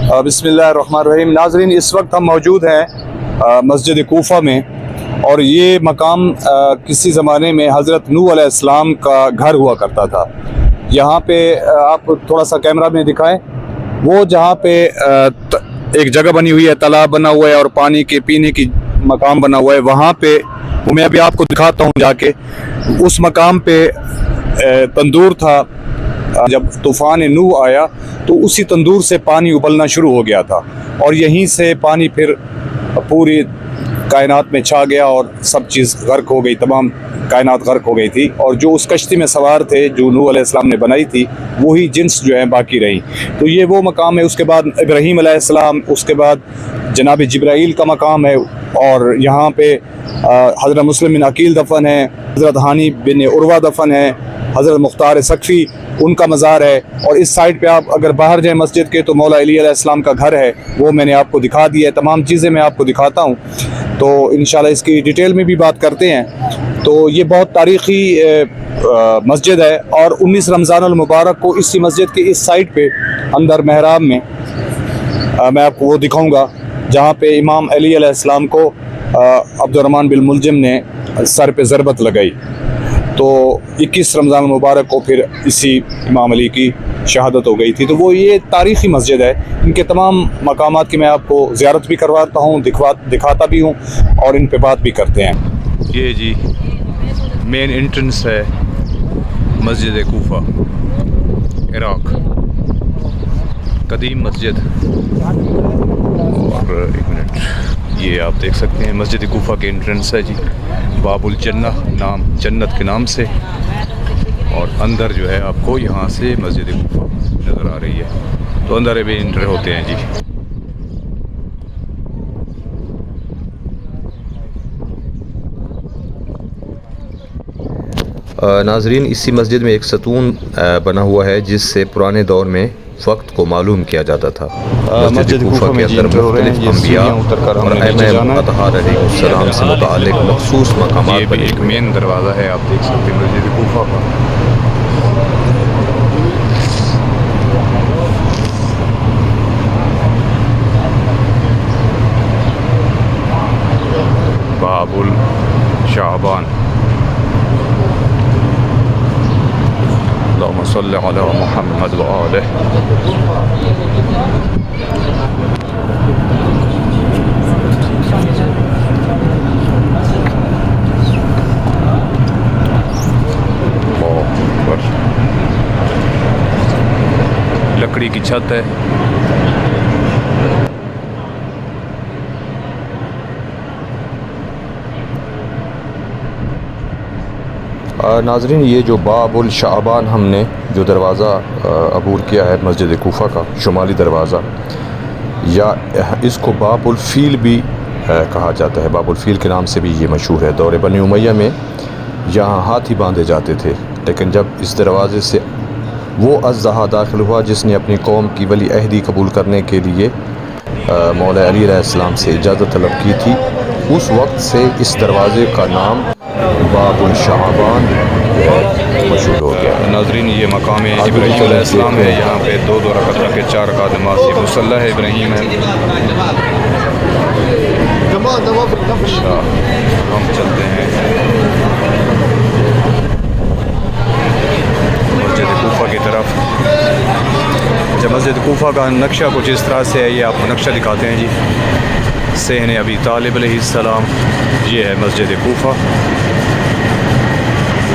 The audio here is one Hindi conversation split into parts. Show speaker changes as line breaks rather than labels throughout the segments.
बिस्मिल्लाहिर्रहमानिर्रहीम। नाज़रीन, इस वक्त हम मौजूद हैं मस्जिद कूफा में, और ये मकाम किसी ज़माने में हज़रत नूह अलैहिस्सलाम का घर हुआ करता था। यहाँ पे आप थोड़ा सा कैमरा में दिखाएं, वो जहाँ पे एक जगह बनी हुई है, तालाब बना हुआ है और पानी के पीने की मकाम बना हुआ है, वहाँ पे वो मैं अभी आपको दिखाता हूँ जाके। उस मकाम पे तंदूर था। जब तूफ़ान नूह आया तो उसी तंदूर से पानी उबलना शुरू हो गया था, और यहीं से पानी फिर पूरी कायनात में छा गया और सब चीज़ गर्क हो गई, तमाम कायनात गर्क हो गई थी। और जो उस कश्ती में सवार थे जो नूह अलैहिस्सलाम ने बनाई थी, वही जिन्स जो है बाकी रही। तो ये वो मकाम है। उसके बाद इब्राहीम अलैहिस्सलाम, उसके बाद जनाब जिब्राईल का मकाम है, और यहाँ पे हज़रत मुस्लिम बिन अकील दफन है, हज़रत हानी बिन उर्वा दफन है, हज़रत मुख्तार सकफ़ी उनका मज़ार है। और इस साइड पे आप अगर बाहर जाएँ मस्जिद के तो मौला अली अलैहिस्सलाम का घर है, वो मैंने आपको दिखा दिया है। तमाम चीज़ें मैं आपको दिखाता हूँ, तो इंशाल्लाह इसकी डिटेल में भी बात करते हैं। तो ये बहुत तारीख़ी मस्जिद है, और 19 रमज़ान अल मुबारक को इसी मस्जिद के इस साइड पे अंदर महराब में मैं आपको वो दिखाऊँगा जहाँ पे इमाम अली अलैहिस्सलाम को अब्दुर्रहमान बिन मुलजिम ने सर पे ज़रबत लगाई। तो 21 रमज़ान मुबारक को फिर इसी इमाम अली की शहादत हो गई थी। तो वो ये तारीख़ी मस्जिद है। इनके तमाम मकामात की मैं आपको ज़ियारत भी करवाता हूँ, दिखाता भी हूँ, और इन पे बात भी करते हैं। ये जी मेन एंट्रेंस है मस्जिद कूफा, इराक़, कदीम मस्जिद। और एक मिनट, ये आप देख सकते हैं मस्जिद कूफा के एंट्रेंस है जी, बाबुल जन्नह नाम, जन्नत के नाम से। और अंदर जो है आपको यहाँ से मस्जिद कूफा नज़र आ रही है, तो अंदर भी एंटर होते हैं जी। नाजरीन, इसी मस्जिद में एक सतून बना हुआ है जिससे पुराने दौर में वक्त को मालूम किया जाता था। मस्जिद कूफा के अंदर मुख्तलिफ अंबिया और अइम्मा अतहार अलैहिस्सलाम से मुताल्लिक़ मख़सूस मक़ामात बने। एक मेन दरवाज़ा है, आप देख सकते हैं मस्जिद कूफा का। बाबुल शाबान, अल्लाहुम्मा सल्लि अला मुहम्मद व आलिहि। लकड़ी की छत है। नाजरीन, ये जो बाबुल शाबान हमने जो दरवाज़ा अबूर किया है मस्जिद कूफा का, शुमाली दरवाज़ा, या इसको बाबुल फ़ील भी कहा जाता है। बाबुल फ़ील के नाम से भी ये मशहूर है। दौरे बनी उमैया में यहाँ हाथी बांधे जाते थे, लेकिन जब इस दरवाज़े से वो अज़्ज़हा दाखिल हुआ जिसने अपनी कौम की वली अहदी कबूल करने के लिए मौला अली अलैहिस्सलाम से इजाज़त तलब की थी, उस वक्त से इस दरवाज़े का नाम बाबुल शाबान मशहूर हो गया। नाजरीन, ये मकाम इब्राहीम अलैहिस्सलाम है। यहाँ पे 2-2 रकात के 4 रकात नमाज, ये मुसल्ला है इब्राहीम है। अच्छा, हम चलते हैं मस्जिद कूफा की तरफ। जब मस्जिद कूफा का नक्शा कुछ इस तरह से है, ये आपको नक्शा दिखाते हैं जी। सहन अबी तालिब अलैहिस्सलाम, ये है मस्जिद कूफा।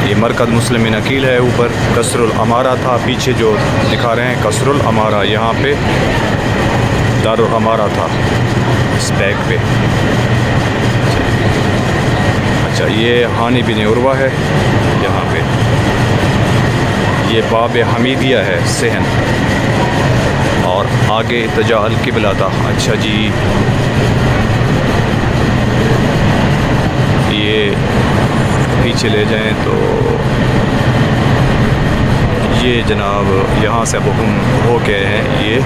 ये मरकज़ मुस्लिम बिन अकील है। ऊपर कसरुल अमारा था, पीछे जो दिखा रहे हैं कसरुल अमारा, यहाँ पे दारुल अमारा था इस बैग पे। अच्छा, ये हानी बिन उर्वा है यहाँ पे। ये बाब हमीदिया है सहन, और आगे इत्तिजा अल किबला था। अच्छा जी, ये पीछे ले जाएं तो ये जनाब यहाँ से अब हुक्म हो गए हैं। ये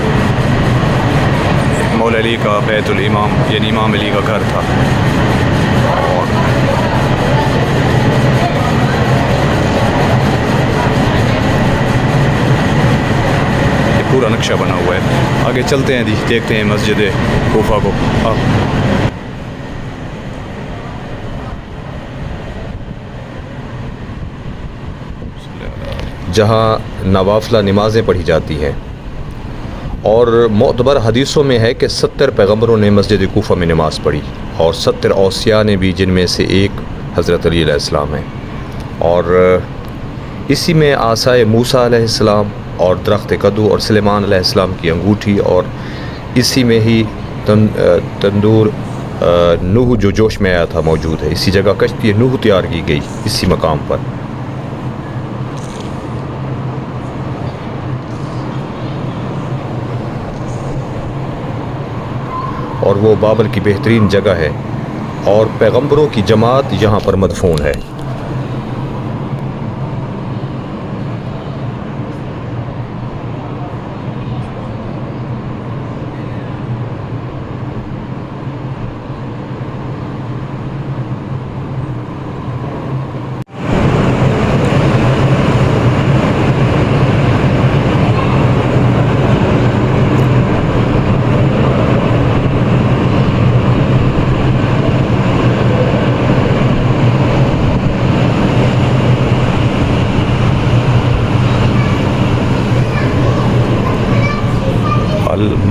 मौला अली का बैतुल इमाम यानी इमाम अली का घर था। और पूरा नक्शा बना हुआ है। आगे चलते हैं जी, देखते हैं मस्जिद कूफा को। जहाँ नवाफिला नमाज़ें पढ़ी जाती हैं, और मोतबर हदीसों में है कि 70 पैगम्बरों ने मस्जिद कूफा में नमाज़ पढ़ी, और 70 औसिया ने भी, जिनमें से एक हज़रत अली अलैहिस्सलाम है। और इसी में आसाए मूसा अलैहिस्सलाम और दरख्त कद्दू और सुलेमान अलैहिस्सलाम की अंगूठी, और इसी में ही तंदूर नूह जो जोश में आया था मौजूद है। इसी जगह कश्ती नूह तैयार की गई, इसी मकाम पर। और वो बाबर की बेहतरीन जगह है, और पैगंबरों की जमात यहाँ पर मदफून है।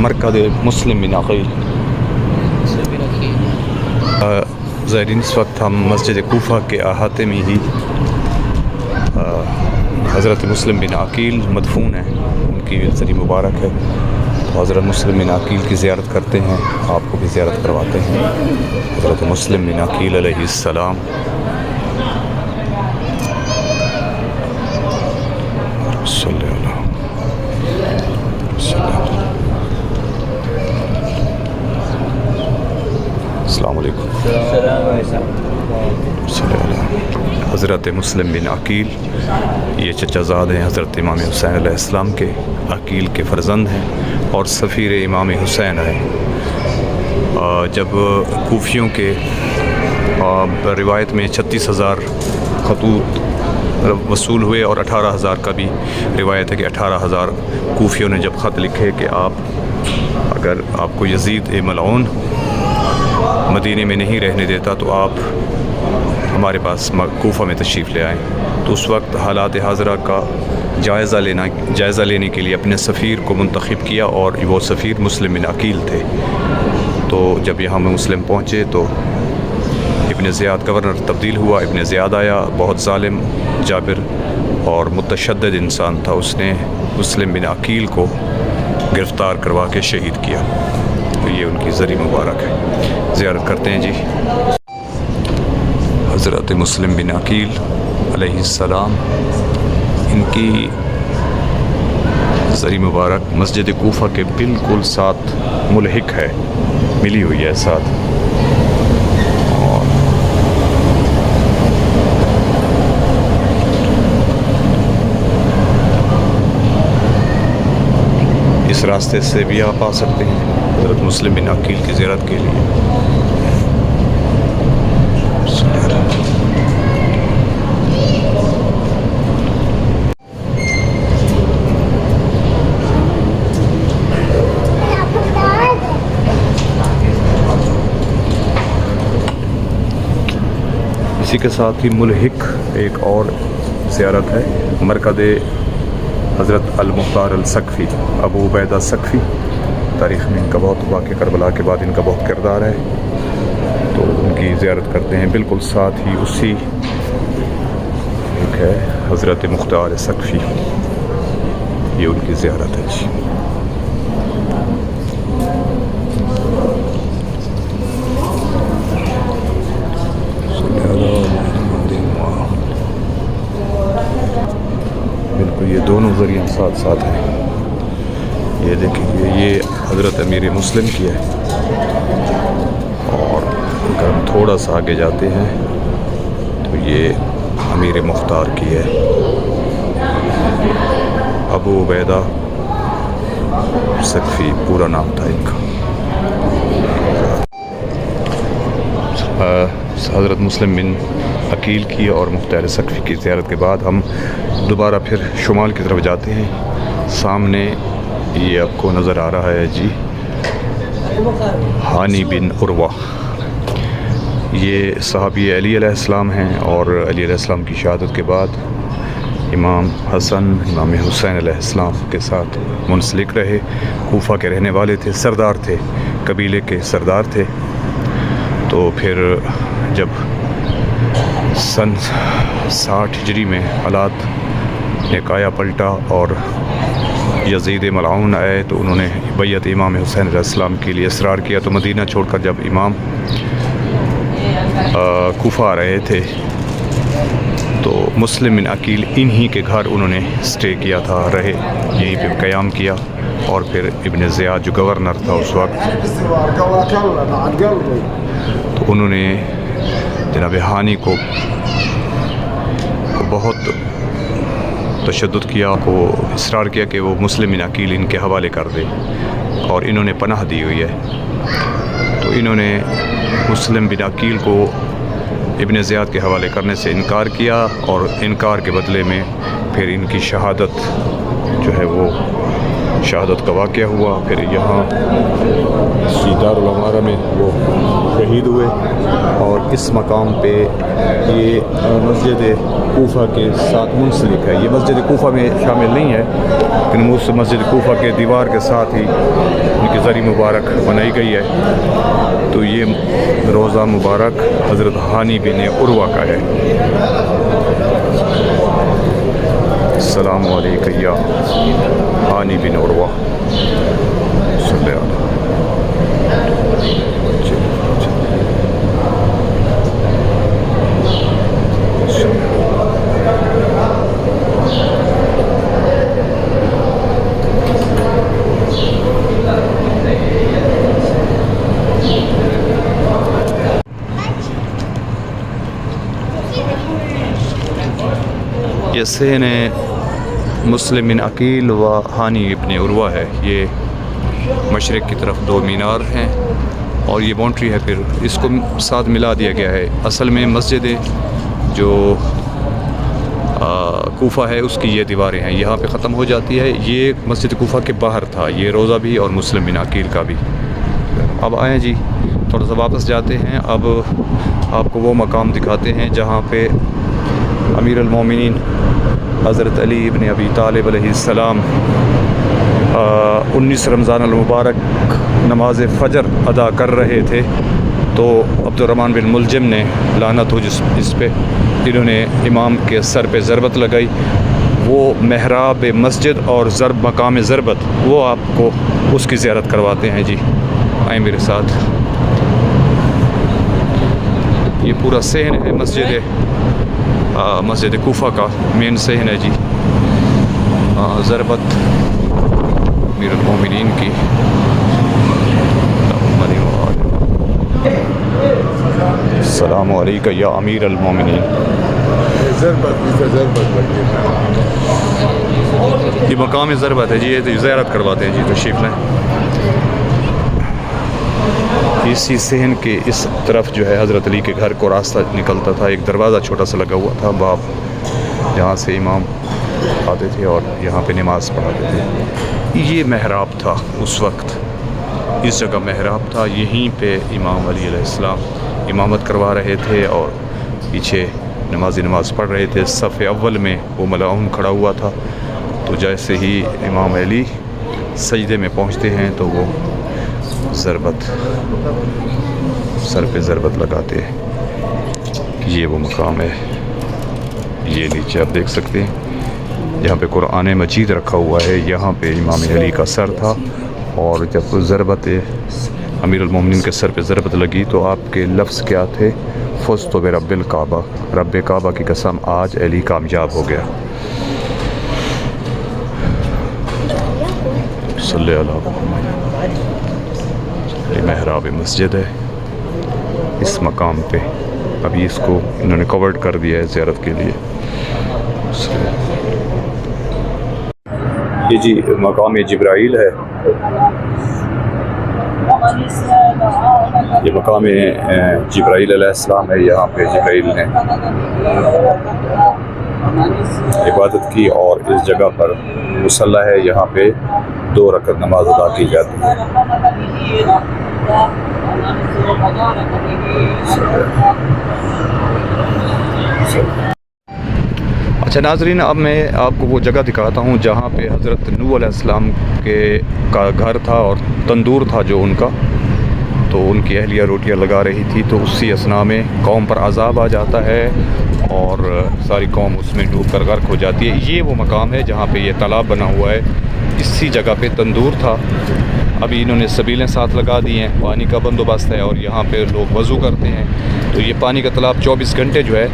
मरकज़ मुस्लिम बिन अक़ील। ज़ाहिरीन, इस वक्त हम मस्जिद कूफा के अहाते में ही हज़रत मुस्लिम बिन अक़ील मदफून हैं, उनकी ज़री मुबारक है। तो हज़रत मुस्लिम बिन अक़ील की ज़ियारत करते हैं, आपको भी ज़ियारत करवाते हैं। हज़रत मुस्लिम बिन अक़ील अलैहिस्सलाम। हज़रत मुस्लिम बिन अक़ील ये चचाज़ाद हैं हज़रत इमाम हुसैन अलैहिस्सलाम के। अक़ील के फ़र्ज़ंद हैं और सफ़ीर इमाम हुसैन हैं। जब कूफियों के रिवायत में 36,000 खतूत वसूल हुए, और 18,000 का भी रिवायत है कि 18,000 कूफियों ने जब ख़त लिखे कि अगर आपको यज़ीद मलऊन मदीने में नहीं रहने देता तो आप हमारे पास कूफा में तशरीफ़ ले आएँ। तो उस वक्त हालात हाज़रा का जायज़ा लेने के लिए अपने सफ़ीर को मुंतखब किया, और वो सफ़ीर मुस्लिम बिन अक़ील थे। तो जब यहाँ मुस्लिम पहुँचे तो इब्न ज़ियाद गवर्नर तब्दील हुआ। इब्न ज़ियाद आया, बहुत ज़ालिम, जाबिर और मुतशद्दिद इंसान था। उसने मुस्लिम बिन अक़ील को गिरफ़्तार करवा के शहीद किया। तो ये उनकी ज़री मुबारक है। ज़ियारत करते हैं जी। हज़रत मुस्लिम बिन अक़ील अलैहिस्सलाम, इनकी ज़री मुबारक मस्जिद कूफा के बिल्कुल साथ मुल्हिक है, मिली हुई है साथ। और इस रास्ते से भी आप आ सकते हैं हज़रत मुस्लिम बिन अक़ील की ज़ियारत के लिए। इसी के साथ ही मुल्हिक एक और ज़ियारत है, मरकज़ हज़रत अल-मुख्तार अल-सकफ़ी, अबू उबैदा सकफ़ी। तारीख़ में इनका बहुत वाक़या, करबला के बाद इनका बहुत किरदार है, तो उनकी ज़ियारत करते हैं। बिल्कुल साथ ही उसी एक है हज़रत मुख्तार सकफ़ी, ये उनकी ज़ियारत है जी। बिल्कुल ये दोनों ज़रिए साथ साथ हैं। ये देखिए, ये हज़रत अमीर मुस्लिम की है, और अगर हम थोड़ा सा आगे जाते हैं तो ये अमीर मुख्तार की है, अबू उबैदा सकफ़ी पूरा नाम था इनका। हज़रत मुस्लिम बिन अक़ील की और मुख्तार सकफ़ी की ज़ियारत के बाद हम दोबारा फिर शुमाल की तरफ जाते हैं। सामने ये आपको नज़र आ रहा है जी हानी बिन उर्वा। ये सहाबी अली अलैहिस्सलाम हैं और अली अलैहिस्सलाम की शहादत के बाद इमाम हसन इमाम हुसैन अलैहिस्सलाम के साथ मुंसलिक रहे। कूफा के रहने वाले थे, सरदार थे, कबीले के सरदार थे। तो फिर जब सन 60 हिजरी में हालात ने काया पलटा और यजीद मलऊन आए तो उन्होंने बैयत इमाम हुसैन अलैहिस्सलाम के लिए इसरार किया। तो मदीना छोड़कर जब इमाम कूफा आ रहे थे तो मुस्लिम बिन अकील इन्हीं के घर उन्होंने स्टे किया था, रहे, यहीं पे क़याम किया। और फिर इब्न ज़ियाद जो गवर्नर था उस वक्त, तो उन्होंने जनाब हानी को बहुत तशद्दुद किया, को इसरार किया कि वो मुस्लिम बिन अकील इनके हवाले कर दे और इन्होंने पनाह दी हुई है। तो इन्होंने मुस्लिम बिन अकील को इब्न ज़ियाद के हवाले करने से इनकार किया और इनकार के बदले में फिर इनकी शहादत जो है वो शहादत का वाक़या हुआ। फिर यहाँ दारुल अमारा में वो शहीद हुए और इस मकाम पे ये मस्जिद कूफा के साथ मुंसलिक है। ये मस्जिद कूफा में शामिल नहीं है लेकिन उस मस्जिद कूफा के दीवार के साथ ही उनकी ज़री मुबारक बनाई गई है। तो ये रोज़ा मुबारक हज़रत हानी बिन उर्वा का है। अस्सलामु अलैका या हानी बिन उर्वा। ये सहन मुस्लिम बिन अकील व हानी इब्न उर्वा है। ये मशरिक़ की तरफ दो मीनार हैं और ये बाउंड्री है, फिर इसको साथ मिला दिया गया है। असल में मस्जिद जो कूफा है उसकी ये दीवारें हैं, यहाँ पे ख़त्म हो जाती है। ये मस्जिद कूफा के बाहर था, ये रोज़ा भी और मुस्लिम बिन अकील का भी। अब आए जी, थोड़ा सा वापस जाते हैं। अब आपको वो मकाम दिखाते हैं जहाँ पे अमीर अल-मोमिनीन हज़रत अली इब्न अबी तालिब अलैहिस्सलाम 19 रमज़ान अल-मुबारक नमाज फ़जर अदा कर रहे थे। तो अब्दुर्रहमान बिन मुलजिम ने लानत हो इस पे, इन्होंने इमाम के सर पे ज़रबत लगाई। वो महराब मस्जिद और मकाम ज़रबत वो आपको उसकी ज़ियारत करवाते हैं जी। आए मेरे साथ। ये पूरा सहन है मस्जिद कूफा का मेन सहन है जी। ज़रबत अमीर अल-मोमिनीन की। अस्सलामु अलैका या अमीर अल-मोमिनीन। ये मकाम ज़रबत है जी, ये ज़ियारत करवाते हैं जी, तशरीफ़ लें। इसी सहन के इस तरफ जो है हज़रत अली के घर को रास्ता निकलता था, एक दरवाज़ा छोटा सा लगा हुआ था बाब, जहाँ से इमाम आते थे और यहाँ पे नमाज पढ़ाते थे। ये महराब था उस वक्त, इस जगह महराब था, यहीं पे इमाम अली अलैहिस्सलाम इमामत करवा रहे थे और पीछे नमाज पढ़ रहे थे। सफ़े अव्वल में वो मलाउन खड़ा हुआ था। तो जैसे ही इमाम अली सजदे में पहुँचते हैं तो वो ज़रबत सर पे ज़रबत लगाते हैं। ये वो मकाम है, ये नीचे आप देख सकते हैं जहाँ पे कुरान मजीद रखा हुआ है, यहाँ पे इमाम अली का सर था। और जब ज़रबत अमीर अल-मोमिनीन के सर पे ज़रबत लगी तो आपके लफ्ज़ क्या थे? फ़ुज़्तु बिरब्बिल काबा, रब्बे काबा की कसम आज अली कामयाब हो गया। सल्लल्लाहु अलैहि वसल्लम। महराब मस्जिद है इस मकाम पे, अभी इसको इन्होंने कवर्ड कर दिया है ज़ियारत के लिए। ये जी मकाम जिब्राइल है, ये मकाम जिब्राइल अलैहिस्सलाम है। यहाँ पे जिब्राइल ने इबादत की और इस जगह पर मुसल्ला है। यहाँ पे 2 रकअत नमाज अदा की जाती है। अच्छा नाज़रीन, अब मैं आपको वो जगह दिखाता हूँ जहाँ पे हज़रत नूह अलैहिस्सलाम का घर था और तंदूर था जो उनका, तो उनकी अहलिया रोटियां लगा रही थी, तो उसी असना में कौम पर अज़ाब आ जाता है और सारी कौम उसमें डूब कर गर्क हो जाती है। ये वो मकाम है जहाँ पे ये तालाब बना हुआ है। इसी जगह पे तंदूर था। अभी इन्होंने सबीलें साथ लगा दी हैं, पानी का बंदोबस्त है और यहाँ पे लोग वज़ू करते हैं। तो ये पानी का तालाब 24 घंटे जो है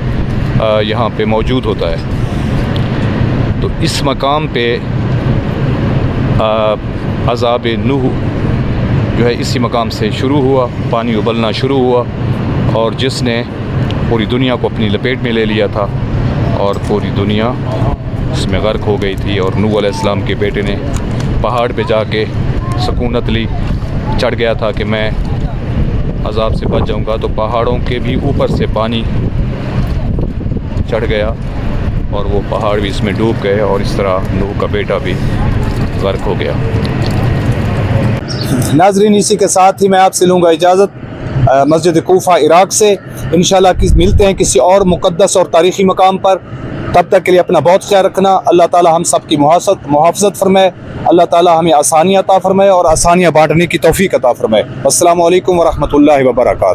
यहाँ पे मौजूद होता है। तो इस मकाम पे अज़ाब नूह जो है इसी मकाम से शुरू हुआ, पानी उबलना शुरू हुआ और जिसने पूरी दुनिया को अपनी लपेट में ले लिया था और पूरी दुनिया इसमें गर्क हो गई थी। और नूह अलैहिस्सलाम के बेटे ने पहाड़ पे जाके सकूनत ली, चढ़ गया था कि मैं अज़ाब से बच जाऊंगा, तो पहाड़ों के भी ऊपर से पानी चढ़ गया और वो पहाड़ भी इसमें डूब गए और इस तरह नूह का बेटा भी गर्क हो गया। नाज़रीन, इसी के साथ ही मैं आपसे लूँगा इजाज़त मस्जिद कूफा इराक़ से। इंशाल्लाह मिलते हैं किसी और मुक़द्दस और तारीख़ी मकाम पर। तब तक के लिए अपना बहुत ख्याल रखना। अल्लाह ताला हम सब की मुहाफ़ज़त फ़रमाए। अल्लाह ताला हमें आसानियाँ अता फ़रमाए और आसानियाँ बाँटने की तौफ़ीक़ अता फ़रमाए। अस्सलामु अलैकुम व रहमतुल्लाहि व बरकातहू।